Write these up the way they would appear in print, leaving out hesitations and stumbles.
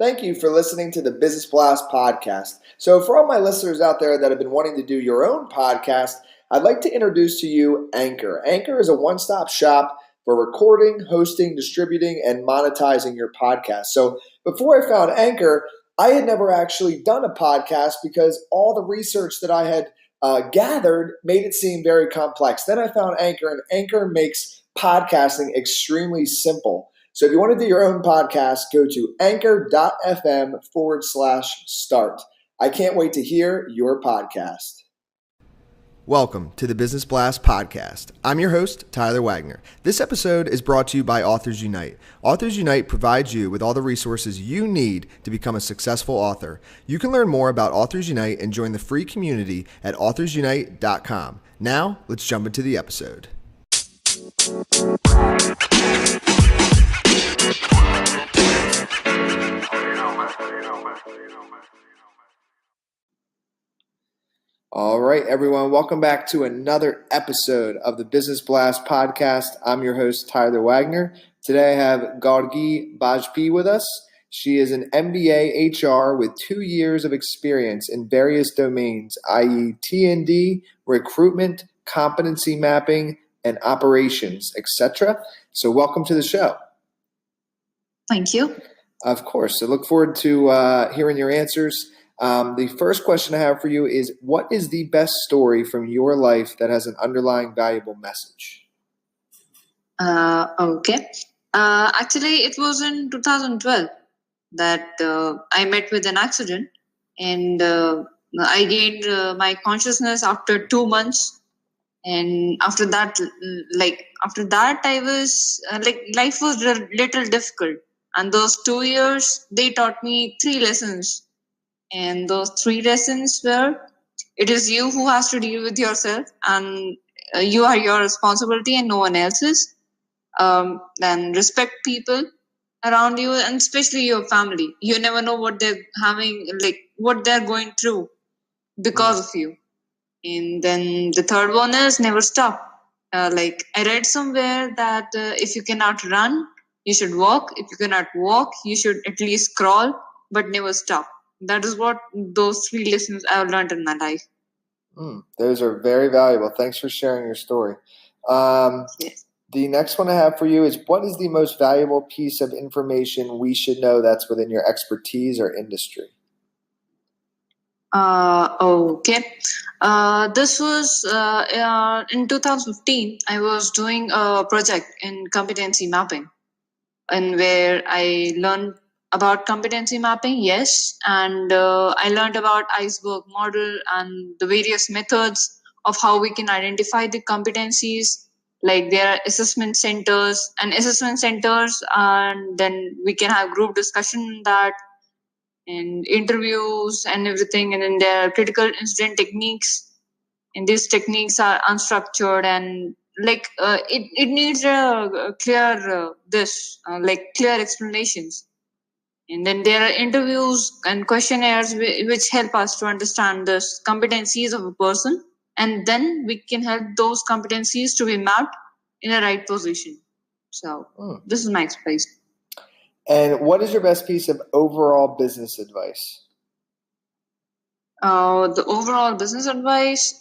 Thank you for listening to the Business Blast podcast. So for all my listeners out there that have been wanting to do your own podcast, I'd like to introduce to you Anchor. Anchor is a one-stop shop for recording, hosting, distributing, and monetizing your podcast. So before I found Anchor, I had never actually done a podcast because all the research that I had gathered made it seem very complex. Then I found Anchor, and Anchor makes podcasting extremely simple. So if you want to do your own podcast, go to anchor.fm/start. I can't wait to hear your podcast. Welcome to the Business Blast podcast. I'm your host, Tyler Wagner. This episode is brought to you by Authors Unite. Authors Unite provides you with all the resources you need to become a successful author. You can learn more about Authors Unite and join the free community at authorsunite.com. Now, let's jump into the episode. All right, everyone. Welcome back to another episode of the Business Blast podcast. I'm your host, Tyler Wagner. Today I have Gargi Bajpai with us. She is an MBA HR with 2 years of experience in various domains, i.e. T&D, recruitment, competency mapping, and operations, etc. So welcome to the show. Thank you. Of course. I look forward to hearing your answers. The first question I have for you is, what is the best story from your life that has an underlying valuable message? Okay. Actually, it was in 2012 that I met with an accident, and I gained my consciousness after 2 months. And after that, I was life was a little difficult. And those 2 years, they taught me 3 lessons. And those 3 lessons were, it is you who has to deal with yourself, and you are your responsibility and no one else's. Then respect people around you, and especially your family. You never know what they're having, what they're going through because of you. And then the third one is never stop. I read somewhere that if you cannot run, you should walk. If you cannot walk, you should at least crawl, but never stop. That is what those 3 lessons I've learned in my life. Those are very valuable. Thanks for sharing your story. Yes. The next one I have for you is, what is the most valuable piece of information we should know that's within your expertise or industry? Okay. This was in 2015. I was doing a project in competency mapping, and where I learned about competency mapping, yes, and I learned about iceberg model and the various methods of how we can identify the competencies. Like there are assessment centers, and then we can have group discussion on that, and interviews and everything. And then there are critical incident techniques, and these techniques are unstructured, and it needs a clear clear explanations. And then there are interviews and questionnaires which help us to understand the competencies of a person, and then we can help those competencies to be mapped in a right position. So this is my expertise. And what is your best piece of overall business advice? The overall business advice,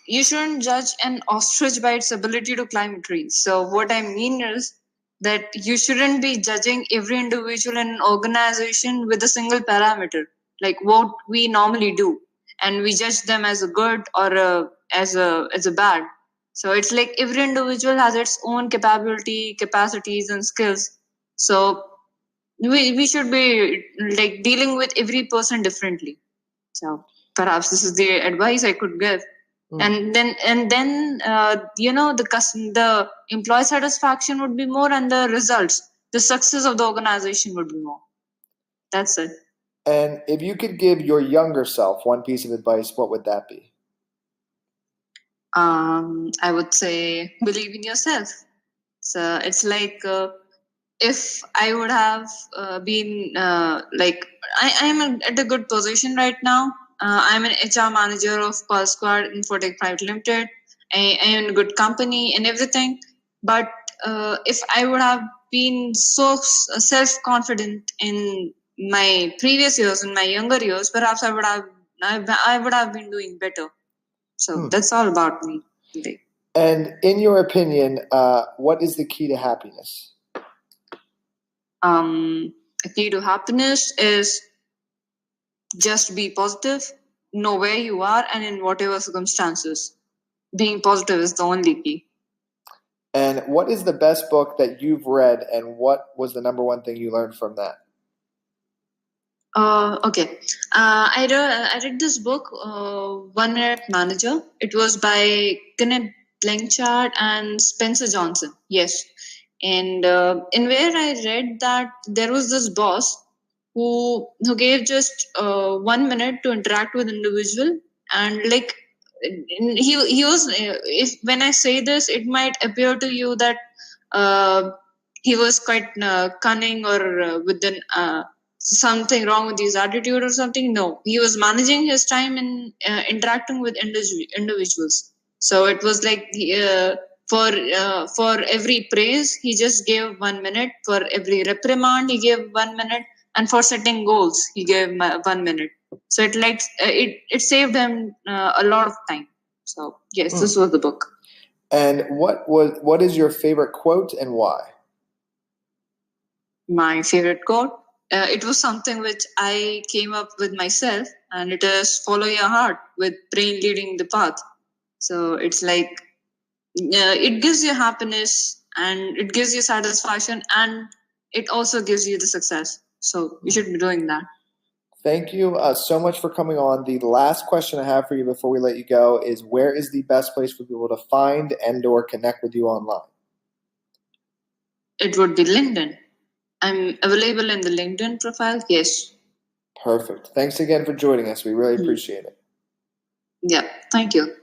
you shouldn't judge an ostrich by its ability to climb a tree. So what I mean is that you shouldn't be judging every individual in an organization with a single parameter, like what we normally do, and we judge them as a good or as a bad. So it's like every individual has its own capacities, and skills. So we should be dealing with every person differently. So perhaps this is the advice I could give. And then the employee satisfaction would be more, and the results, the success of the organization would be more. That's it. And if you could give your younger self one piece of advice, what would that be? I would say believe in yourself. So it's like if I would have been I am at a good position right now. I'm an HR manager of Call Squad Infotech Private Limited. I am in a good company and everything. But if I would have been so self-confident in my previous years, in my younger years, perhaps I would have been doing better. So that's all about me today. And in your opinion, what is the key to happiness? The key to happiness is just be positive, know where you are, and in whatever circumstances. Being positive is the only key. And what is the best book that you've read, and what was the number one thing you learned from that? Okay. I read this book, 1 Minute Manager. It was by Kenneth Blanchard and Spencer Johnson. Yes. And in where I read that there was this boss who gave just 1 minute to interact with individual, and like he was if when I say this, it might appear to you that uh, he was quite cunning or within something wrong with his attitude or something. No, he was managing his time in interacting with individuals. So it was like for every praise he just gave 1 minute, for every reprimand he gave 1 minute, and for setting goals he gave 1 minute. So it saved him a lot of time. So yes, this was the book. And what is your favorite quote and why? My favorite quote, it was something which I came up with myself, and it is follow your heart with brain leading the path. So it's like it gives you happiness, and it gives you satisfaction, and it also gives you the success. So you should be doing that. Thank you so much for coming on. The last question I have for you before we let you go is, where is the best place for people to find and or connect with you online? It would be LinkedIn. I'm available in the LinkedIn profile. Yes. Perfect. Thanks again for joining us. We really appreciate it. Yeah. Thank you.